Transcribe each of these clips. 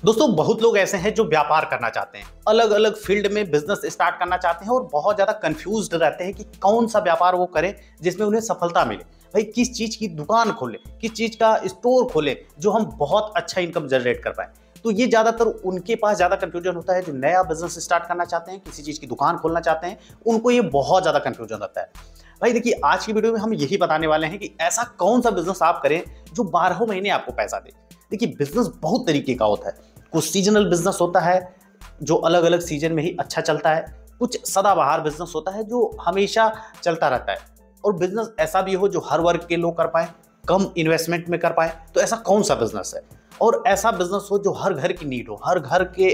दोस्तों बहुत लोग ऐसे हैं जो व्यापार करना चाहते हैं, अलग अलग फील्ड में बिजनेस स्टार्ट करना चाहते हैं और बहुत ज्यादा कंफ्यूज्ड रहते हैं कि कौन सा व्यापार वो करें जिसमें उन्हें सफलता मिले। भाई किस चीज की दुकान खोले, किस चीज का स्टोर खोले जो हम बहुत अच्छा इनकम जनरेट कर पाए। तो ये ज्यादातर उनके पास ज्यादा कंफ्यूजन होता है जो नया बिजनेस स्टार्ट करना चाहते हैं, किसी चीज की दुकान खोलना चाहते हैं, उनको ये बहुत ज्यादा कंफ्यूजन रहता है। भाई देखिए, आज की वीडियो में हम यही बताने वाले हैं कि ऐसा कौन सा बिजनेस आप करें जो 12 महीने आपको पैसा दे। देखिए, बिजनेस बहुत तरीके का होता है। कुछ सीजनल बिजनेस होता है जो अलग अलग सीजन में ही अच्छा चलता है, कुछ सदाबहार बिजनेस होता है जो हमेशा चलता रहता है, और बिजनेस ऐसा भी हो जो हर वर्ग के लोग कर पाए, कम इन्वेस्टमेंट में कर पाए। तो ऐसा कौन सा बिजनेस है? और ऐसा बिजनेस हो जो हर घर की नीड हो, हर घर के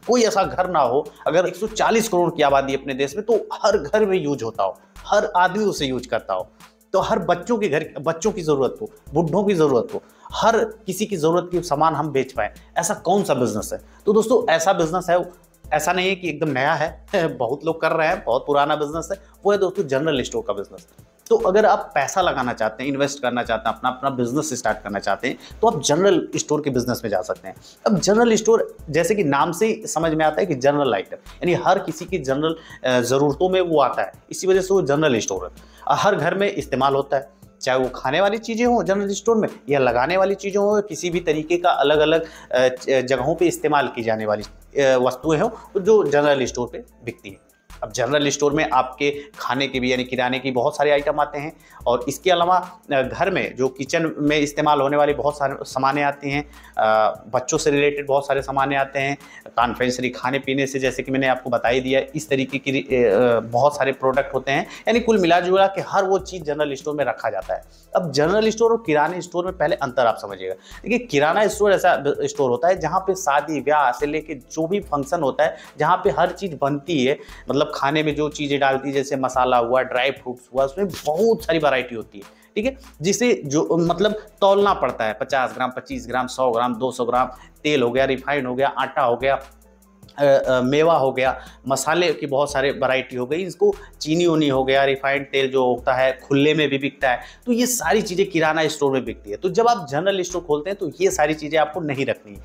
कोई ऐसा घर ना हो, अगर 140 करोड़ की आबादी अपने देश में, तो हर घर में यूज होता हो, हर आदमी उसे यूज करता हो, तो हर बच्चों के घर, बच्चों की जरूरत हो, बुढ़ों की जरूरत हो, हर किसी की जरूरत की सामान हम बेच पाए। ऐसा कौन सा बिजनेस है? तो दोस्तों ऐसा बिजनेस है, ऐसा नहीं है कि एकदम नया है बहुत लोग कर रहे हैं, बहुत पुराना बिजनेस है, वो है दोस्तों जनरल स्टोर का बिजनेस। तो अगर आप पैसा लगाना चाहते हैं, इन्वेस्ट करना चाहते हैं, अपना अपना बिजनेस स्टार्ट करना चाहते हैं, तो आप जनरल स्टोर के बिजनेस में जा सकते हैं। अब जनरल स्टोर जैसे कि नाम से ही समझ में आता है कि जनरल आइटम, यानी हर किसी की जनरल ज़रूरतों में वो आता है, इसी वजह से वो जनरल स्टोर है। हर घर में इस्तेमाल होता है, चाहे वो खाने वाली चीज़ें हों जनरल स्टोर में, या लगाने वाली चीज़ें हों, किसी भी तरीके का अलग अलग जगहों पे इस्तेमाल की जाने वाली वस्तुएं हों जो जनरल स्टोर पे बिकती हैं। अब जनरल स्टोर में आपके खाने के भी यानी किराने की बहुत सारे आइटम आते हैं, और इसके अलावा घर में जो किचन में इस्तेमाल होने वाली बहुत सारे सामानें आती हैं, बच्चों से रिलेटेड बहुत सारे सामानें आते हैं, कॉन्फेक्शनरी खाने पीने से, जैसे कि मैंने आपको बता ही दिया, इस तरीके की बहुत सारे प्रोडक्ट होते हैं। यानी कुल मिला जुला के हर वो चीज़ जनरल स्टोर में रखा जाता है। अब जनरल स्टोर और किराने स्टोर में पहले अंतर आप समझिएगा। देखिए, किराना स्टोर ऐसा स्टोर होता है जहाँ पे शादी ब्याह से लेके जो भी फंक्शन होता है, जहाँ पे हर चीज़ बनती है, मतलब खाने में जो चीज़ें डालती है, जैसे मसाला हुआ, ड्राई फ्रूट्स हुआ, उसमें बहुत सारी वैरायटी होती है, ठीक है, जिसे जो मतलब तौलना पड़ता है। 50 ग्राम, 25 ग्राम, 100 ग्राम, 200 ग्राम तेल हो गया, रिफाइंड हो गया, आटा हो गया, मेवा हो गया, मसाले की बहुत सारे वैरायटी हो गई, इसको चीनी उनी हो गया, रिफाइंड तेल जो होता है खुले में भी बिकता है। तो ये सारी चीज़ें किराना स्टोर में बिकती है। तो जब आप जनरल स्टोर खोलते हैं तो ये सारी चीज़ें आपको नहीं रखनी,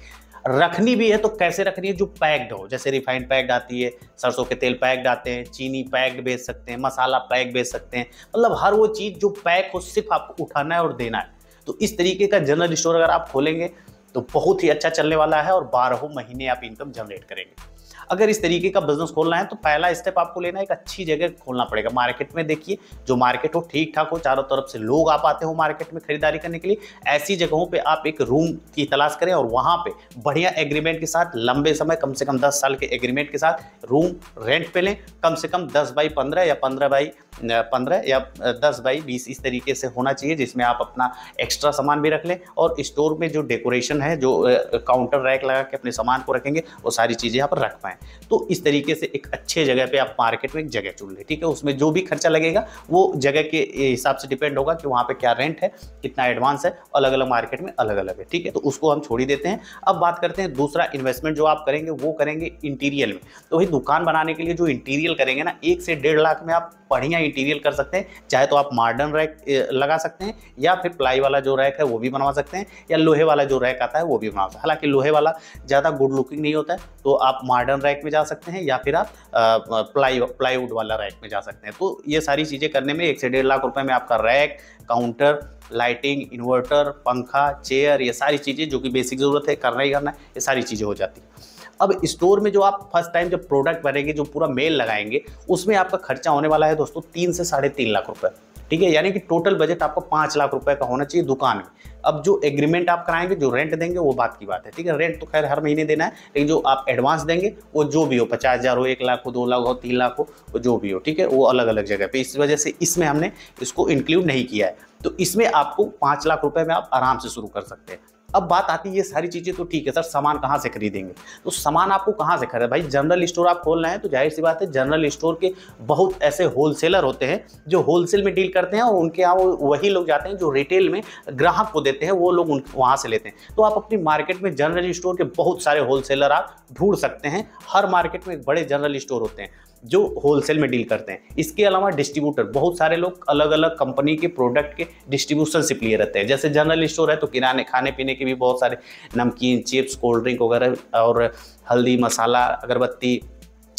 रखनी भी है तो कैसे रखनी है? जो पैक्ड हो, जैसे रिफाइंड पैक्ड आती है, सरसों के तेल पैक्ड आते हैं, चीनी पैक्ड बेच सकते हैं, मसाला पैक बेच सकते हैं, मतलब हर वो चीज़ जो पैक हो सिर्फ आपको उठाना है और देना है। तो इस तरीके का जनरल स्टोर अगर आप खोलेंगे तो बहुत ही अच्छा चलने वाला है, और 12 महीने आप इनकम जनरेट करेंगे। अगर इस तरीके का बिजनेस खोलना है तो पहला स्टेप आपको लेना है, एक अच्छी जगह खोलना पड़ेगा। मार्केट में देखिए, जो मार्केट हो ठीक ठाक हो, चारों तरफ से लोग आप आते हो मार्केट में खरीदारी करने के लिए, ऐसी जगहों पे आप एक रूम की तलाश करें और वहाँ पे बढ़िया एग्रीमेंट के साथ, लंबे समय, कम से कम 10 साल के एग्रीमेंट के साथ रूम रेंट पे लें। कम से कम 10 बाई 15 या 15 बाई 15 या 10 बाई 20 इस तरीके से होना चाहिए, जिसमें आप अपना एक्स्ट्रा सामान भी रख लें, और स्टोर में जो डेकोरेशन है, जो काउंटर रैक लगा के अपने सामान को रखेंगे, वो सारी चीज़ें यहाँ पर रख पाएँ। तो इस तरीके से एक अच्छे जगह पे आप मार्केट में एक जगह चुन लें, ठीक है। उसमें जो भी खर्चा लगेगा वो जगह के हिसाब से डिपेंड होगा कि वहाँ पे क्या रेंट है, कितना एडवांस है, अलग अलग मार्केट में अलग अलग है, ठीक है। तो उसको हम छोड़ ही देते हैं। अब बात करते हैं दूसरा इन्वेस्टमेंट जो आप करेंगे, वो करेंगे इंटीरियर में। तो भाई दुकान बनाने के लिए जो इंटीरियर करेंगे ना, 1 से 1.5 लाख में आप बढ़िया इंटीरियर कर सकते हैं। चाहे तो आप मॉडर्न रैक लगा सकते हैं, या फिर प्लाई वाला जो रैक है वो भी बनवा सकते हैं, या लोहे वाला जो रैक आता है वो भी बनवा सकते हैं। हालांकि लोहे वाला ज़्यादा गुड लुकिंग नहीं होता है, तो आप मॉडर्न रैक में जा सकते हैं, या फिर आप प्लाईवुड वाला रैक में जा सकते हैं। तो ये सारी चीज़ें करने में 1 से 1.5 लाख रुपए में आपका रैक, काउंटर, लाइटिंग, इन्वर्टर, पंखा, चेयर, ये सारी चीज़ें जो कि बेसिक ज़रूरत है, करना ही करना है, ये सारी चीज़ें हो जाती हैं। अब स्टोर में जो आप फर्स्ट टाइम जब प्रोडक्ट बनेंगे, जो पूरा मेल लगाएंगे, उसमें आपका खर्चा होने वाला है दोस्तों 3 से 3.5 लाख रुपए, ठीक है। यानी कि टोटल बजट आपको 5 लाख रुपए का होना चाहिए दुकान में। अब जो एग्रीमेंट आप कराएंगे, जो रेंट देंगे, वो बात की बात है, ठीक है। रेंट तो खैर हर महीने देना है, लेकिन जो आप एडवांस देंगे वो जो भी हो, 50,000 हो, 1 लाख हो, 2 लाख हो, 3 लाख हो, वो जो भी हो, ठीक है, वो अलग अलग जगह पे। इस वजह से इसमें हमने इसको इंक्लूड नहीं किया है। तो इसमें आपको 5 लाख रुपए में आप आराम से शुरू कर सकते हैं। अब बात आती है, ये सारी चीज़ें तो ठीक है सर, सामान कहाँ से खरीदेंगे? तो सामान आपको कहाँ से खरीदें? भाई जनरल स्टोर आप खोलना है तो जाहिर सी बात है, जनरल स्टोर के बहुत ऐसे होलसेलर होते हैं जो होलसेल में डील करते हैं, और उनके यहाँ वही लोग जाते हैं जो रिटेल में ग्राहक को देते हैं, वो लोग वहाँ से लेते हैं। तो आप अपनी मार्केट में जनरल स्टोर के बहुत सारे होलसेलर आप ढूंढ सकते हैं। हर मार्केट में एक बड़े जनरल स्टोर होते हैं। जो होलसेल में डील करते हैं। इसके अलावा डिस्ट्रीब्यूटर, बहुत सारे लोग अलग अलग कंपनी के प्रोडक्ट के डिस्ट्रीब्यूशनशिप लिए रहते हैं। जैसे जनरल स्टोर है तो किराने खाने पीने के भी बहुत सारे नमकीन, चिप्स, कोल्ड ड्रिंक वगैरह और हल्दी, मसाला, अगरबत्ती,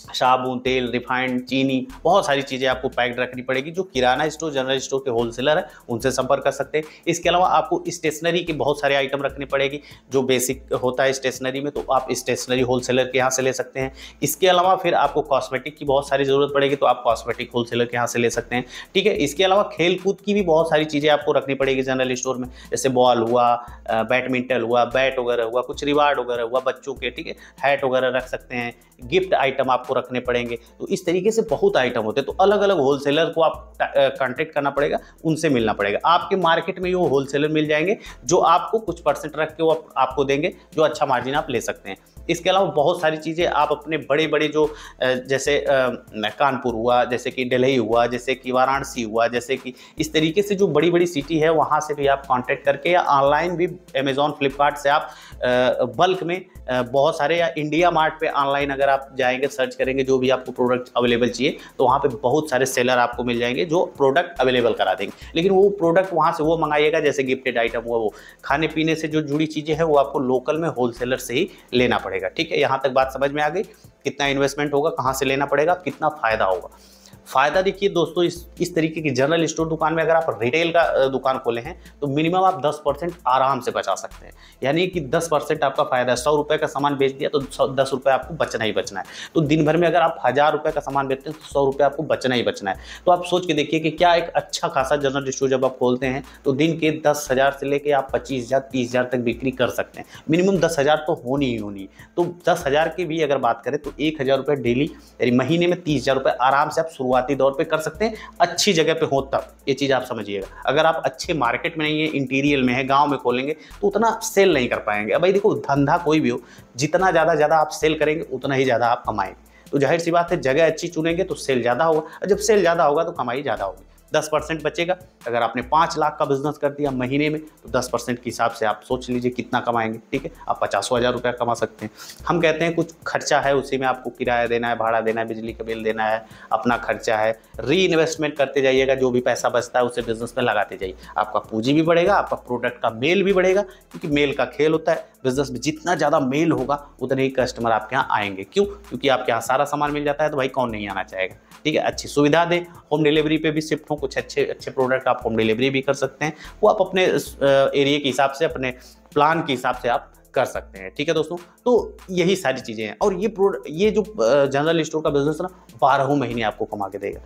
साबुन, तेल, रिफाइंड, चीनी, बहुत सारी चीज़ें आपको पैक्ड रखनी पड़ेगी। जो किराना स्टोर, जनरल स्टोर के होलसेलर है उनसे संपर्क कर सकते हैं। इसके अलावा आपको स्टेशनरी के बहुत सारे आइटम रखने पड़ेगी, जो बेसिक होता है स्टेशनरी में, तो आप स्टेशनरी होलसेलर के यहाँ से ले सकते हैं। इसके अलावा फिर आपको कॉस्मेटिक की बहुत सारी ज़रूरत पड़ेगी, तो आप कॉस्मेटिक होलसेलर के यहाँ से ले सकते हैं। ठीक है, इसके अलावा खेल कूद की भी बहुत सारी चीज़ें आपको रखनी पड़ेगी जनरल स्टोर में, जैसे बॉल हुआ, बैडमिंटन हुआ, बैट वगैरह हुआ, कुछ रिवार्ड वगैरह हुआ बच्चों के, ठीक है, हैट वगैरह रख सकते हैं, गिफ्ट आइटम आपको रखने पड़ेंगे। तो इस तरीके से बहुत आइटम होते हैं। तो अलग अलग होलसेलर को आप कांटेक्ट करना पड़ेगा, उनसे मिलना पड़ेगा। आपके मार्केट में ये होलसेलर मिल जाएंगे जो आपको कुछ परसेंट रख के वो आपको देंगे, जो अच्छा मार्जिन आप ले सकते हैं। इसके अलावा बहुत सारी चीज़ें आप अपने बड़े बड़े जो जैसे कानपुर हुआ, जैसे कि दिल्ली हुआ, जैसे कि वाराणसी हुआ, जैसे कि इस तरीके से जो बड़ी बड़ी सिटी है वहाँ से भी आप कांटेक्ट करके, या ऑनलाइन भी अमेज़ॉन, फ्लिपकार्ट से आप बल्क में बहुत सारे, या इंडिया मार्ट पे ऑनलाइन अगर आप जाएंगे, सर्च करेंगे जो भी आपको प्रोडक्ट अवेलेबल चाहिए, तो वहाँ पे बहुत सारे सेलर आपको मिल जाएंगे जो प्रोडक्ट अवेलेबल करा देंगे। लेकिन वो प्रोडक्ट वहाँ से वो मंगाइएगा, जैसे गिफ्टेड आइटम हुआ, वो खाने पीने से जो जुड़ी चीज़ें हैं वो आपको लोकल में होलसेलर से ही लेना पड़ेगा। ठीक है, यहाँ तक बात समझ में आ गई? कितना इन्वेस्टमेंट होगा, कहाँ से लेना पड़ेगा, कितना फ़ायदा होगा। फ़ायदा देखिए दोस्तों, इस तरीके की जनरल स्टोर दुकान में अगर आप रिटेल का दुकान खोले हैं तो मिनिमम आप 10% आराम से बचा सकते हैं। यानी कि 10% आपका फ़ायदा है। 100 रुपये का सामान बेच दिया तो 10 रुपये आपको बचना ही बचना है। तो दिन भर में अगर आप 1000 रुपये का सामान बेचते हैं तो 100 रुपये आपको बचना ही बचना है। तो आप सोच के देखिए कि क्या एक अच्छा खासा जनरल स्टोर जब आप खोलते हैं तो दिन के 10,000 से लेकर आप 25,000, 30,000 तक बिक्री कर सकते हैं। मिनिमम 10,000 तो होनी ही होनी। तो 10,000 की भी अगर बात करें तो 1,000 रुपये डेली, यानी महीने में 30,000 रुपये आराम से आप शुरुआती दौर पे कर सकते हैं। अच्छी जगह पे हो तब, ये चीज़ आप समझिएगा। अगर आप अच्छे मार्केट में नहीं है, इंटीरियर में है, गांव में खोलेंगे तो उतना सेल नहीं कर पाएंगे। अब भाई देखो, धंधा कोई भी हो, जितना ज़्यादा आप सेल करेंगे उतना ही ज़्यादा आप कमाएंगे। तो जाहिर सी बात है, जगह अच्छी चुनेंगे तो सेल ज़्यादा होगा, और जब सेल ज़्यादा होगा तो कमाई ज़्यादा होगी। 10% बचेगा। अगर आपने 5 लाख का बिजनेस कर दिया महीने में तो 10% के हिसाब से आप सोच लीजिए कितना कमाएंगे। ठीक है, आप 50,000 रुपया कमा सकते हैं। हम कहते हैं कुछ खर्चा है, उसी में आपको किराया देना है, भाड़ा देना है, बिजली का बिल देना है, अपना खर्चा है। री इन्वेस्टमेंट करते जाइएगा, जो भी पैसा बचता है उसे बिजनेस में लगाते जाइए। आपका पूंजी भी बढ़ेगा, आपका प्रोडक्ट का मेल भी बढ़ेगा, क्योंकि मेल का खेल होता है बिजनेस में। जितना ज़्यादा मेल होगा उतने ही कस्टमर आपके यहाँ आएंगे। क्यों? क्योंकि आपके यहाँ सारा सामान मिल जाता है, तो भाई कौन नहीं आना चाहेगा। ठीक है, अच्छी सुविधा दें, होम डिलीवरी पे भी शिफ्ट हो, कुछ अच्छे प्रोडक्ट आप होम डिलीवरी भी कर सकते हैं। वो आप अपने एरिया के हिसाब से, अपने प्लान के हिसाब से आप कर सकते हैं। ठीक है दोस्तों, तो यही सारी चीज़ें हैं। और ये जो जनरल स्टोर का बिजनेस है ना, 12 महीने आपको कमा के देगा।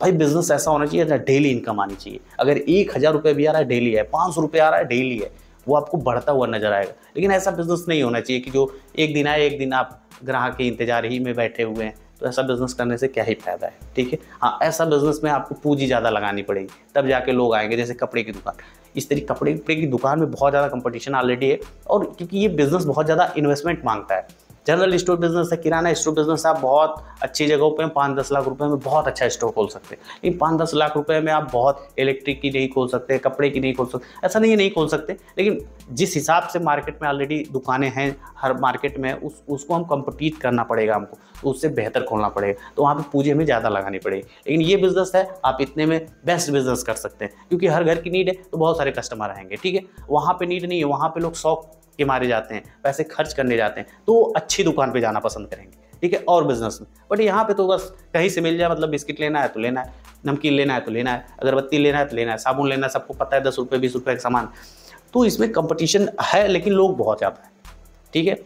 भाई बिजनेस ऐसा होना चाहिए ना, डेली इनकम आनी चाहिए। अगर 1,000 रुपये भी आ रहा है डेली है, 500 रुपये आ रहा है डेली है, वो आपको बढ़ता हुआ नजर आएगा। लेकिन ऐसा बिजनेस नहीं होना चाहिए कि जो एक दिन आए, एक दिन आप ग्राहक के इंतजार ही में बैठे हुए हैं। तो ऐसा बिजनेस करने से क्या ही फायदा है। ठीक है, हाँ, ऐसा बिजनेस में आपको पूंजी ज़्यादा लगानी पड़ेगी, तब जाके लोग आएंगे। जैसे कपड़े की दुकान, इस तरीके कपड़े की दुकान में बहुत ज़्यादा कंपटीशन ऑलरेडी है, और क्योंकि ये बिजनेस बहुत ज़्यादा इन्वेस्टमेंट मांगता है। जनरल स्टोर बिजनेस है, किराना स्टोर बिजनेस है, आप बहुत अच्छी जगहों पे 5-10 लाख रुपए में बहुत अच्छा स्टोर खोल सकते हैं। लेकिन 5-10 लाख रुपए में आप बहुत इलेक्ट्रिक की नहीं खोल सकते, कपड़े की नहीं खोल सकते। ऐसा नहीं है नहीं खोल सकते, लेकिन जिस हिसाब से मार्केट में ऑलरेडी दुकानें हैं, हर मार्केट में उसको हम कम्पीट करना पड़ेगा हमको, तो उससे बेहतर खोलना पड़ेगा। तो वहाँ पर पूंजी हमें ज़्यादा लगानी पड़ेगी। लेकिन ये बिजनेस है, आप इतने में बेस्ट बिजनेस कर सकते हैं, क्योंकि हर घर की नीड है तो बहुत सारे कस्टमर आएंगे। ठीक है, वहाँ पर नीड नहीं है, वहाँ पर लोग शौक के मारे जाते हैं, पैसे खर्च करने जाते हैं, तो अच्छी दुकान पे जाना पसंद करेंगे। ठीक है, और बिजनेस में। बट यहाँ पे तो बस कहीं से मिल जाए, मतलब बिस्किट लेना है तो लेना है, नमकीन लेना है तो लेना है, अगरबत्ती लेना है तो लेना है, साबुन लेना है, सबको पता है 10 रुपये 20 रुपये का सामान। तो इसमें कंपटीशन है, लेकिन लोग बहुत ज़्यादा है। ठीक है,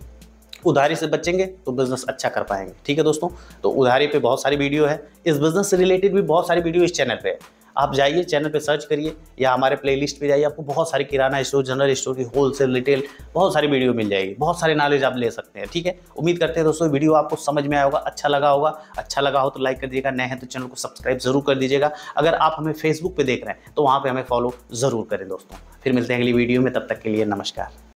उधारी से बचेंगे तो बिजनेस अच्छा कर पाएंगे। ठीक है दोस्तों, तो उधारी पे बहुत सारी वीडियो है, इस बिजनेस से रिलेटेड भी बहुत सारी वीडियो इस चैनल पे है। आप जाइए चैनल पे सर्च करिए, या हमारे प्लेलिस्ट पे जाइए, आपको बहुत सारी किराना स्टोर, जनरल स्टोर की होलसेल, रिटेल, बहुत सारी वीडियो मिल जाएगी। बहुत सारे नॉलेज आप ले सकते हैं। ठीक है, उम्मीद करते हैं दोस्तों वीडियो आपको समझ में आया होगा, अच्छा लगा होगा। अच्छा लगा हो तो लाइक कर दीजिएगा, नए हैं तो चैनल को सब्सक्राइब जरूर कर दीजिएगा। अगर आप हमें फेसबुक पे देख रहे हैं तो वहाँ पर हमें फॉलो ज़रूर करें दोस्तों। फिर मिलते हैं अगली वीडियो में, तब तक के लिए नमस्कार।